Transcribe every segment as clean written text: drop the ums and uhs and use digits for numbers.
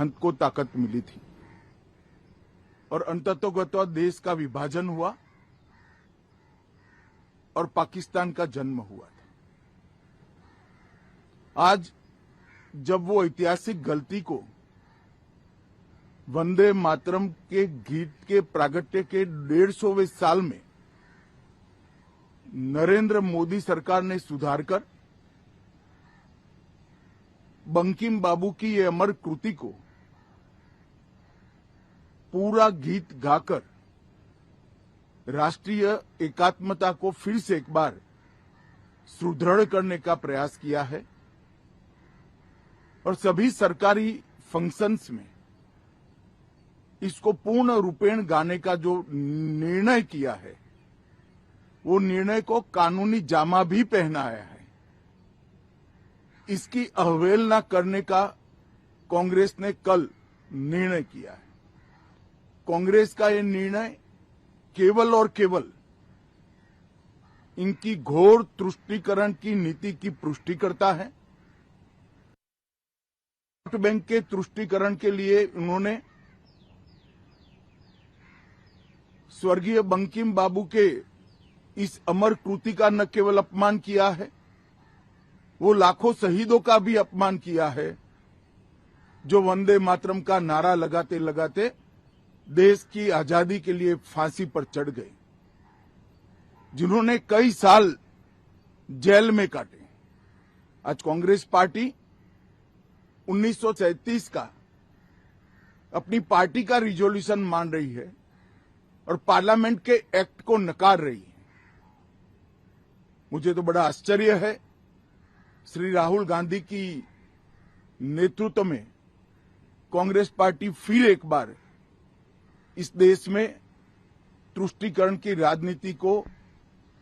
सिद्धांत को ताकत मिली थी और अंततोगत्वा देश का विभाजन हुआ और पाकिस्तान का जन्म हुआ था। आज जब वो ऐतिहासिक गलती को वंदे मातरम के गीत के प्रागट्य के 150वें साल में नरेंद्र मोदी सरकार ने सुधारकर बंकिम बाबू की ये अमर कृति को पूरा गीत गाकर राष्ट्रीय एकात्मता को फिर से एक बार सुदृढ़ करने का प्रयास किया है और सभी सरकारी फंक्शंस में इसको पूर्ण रूपेण गाने का जो निर्णय किया है, वो निर्णय को कानूनी जामा भी पहनाया है। इसकी अवहेलना करने का कांग्रेस ने कल निर्णय किया है। कांग्रेस का ये निर्णय केवल और केवल इनकी घोर तुष्टीकरण की नीति की पुष्टि करता है। वोट बैंक के तुष्टीकरण के लिए उन्होंने स्वर्गीय बंकिम बाबू के इस अमर कृति का न केवल अपमान किया है, वो लाखों शहीदों का भी अपमान किया है जो वंदे मातरम का नारा लगाते लगाते देश की आजादी के लिए फांसी पर चढ़ गए, जिन्होंने कई साल जेल में काटे। आज कांग्रेस पार्टी 1937 का अपनी पार्टी का रिजोल्यूशन मान रही है और पार्लियामेंट के एक्ट को नकार रही है। मुझे तो बड़ा आश्चर्य है, श्री राहुल गांधी की नेतृत्व में कांग्रेस पार्टी फिर एक बार इस देश में तुष्टीकरण की राजनीति को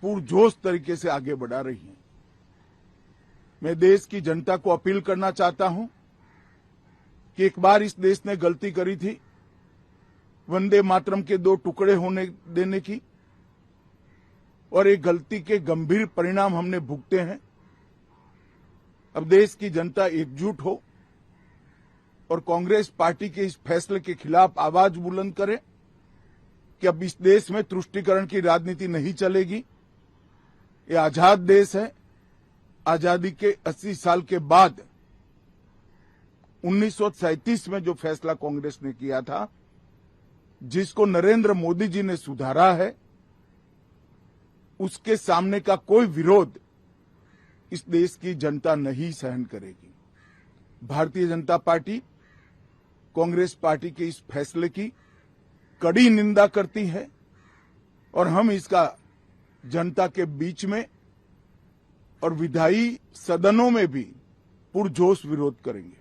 पुरजोश तरीके से आगे बढ़ा रही है। मैं देश की जनता को अपील करना चाहता हूं कि एक बार इस देश ने गलती करी थी वंदे मातरम के 2 टुकड़े होने देने की, और एक गलती के गंभीर परिणाम हमने भुगते हैं। अब देश की जनता एकजुट हो और कांग्रेस पार्टी के इस फैसले के खिलाफ आवाज बुलंद करे कि अब इस देश में तुष्टीकरण की राजनीति नहीं चलेगी। ये आजाद देश है। आजादी के 80 साल के बाद 1937 में जो फैसला कांग्रेस ने किया था, जिसको नरेंद्र मोदी जी ने सुधारा है, उसके सामने का कोई विरोध इस देश की जनता नहीं सहन करेगी। भारतीय जनता पार्टी कांग्रेस पार्टी के इस फैसले की कड़ी निंदा करती है और हम इसका जनता के बीच में और विधायी सदनों में भी पुरजोश विरोध करेंगे।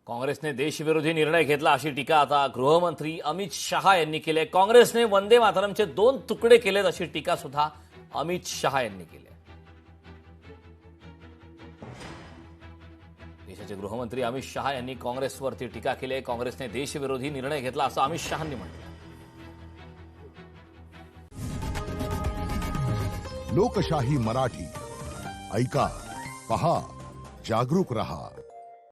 काँग्रेसने देशविरोधी निर्णय घेतला अशी टीका आता गृहमंत्री अमित शहा यांनी केली आहे। काँग्रेसने वंदे मातरमचे 2 तुकडे केलेत अशी टीका सुद्धा अमित शहा यांनी केली आहे। देशाचे गृहमंत्री अमित शहा यांनी काँग्रेसवरती टीका केली आहे। काँग्रेसने देशविरोधी निर्णय घेतला असं अमित शहांनी म्हटलं। लोकशाही मराठी ऐका, पहा, जागरूक रहा।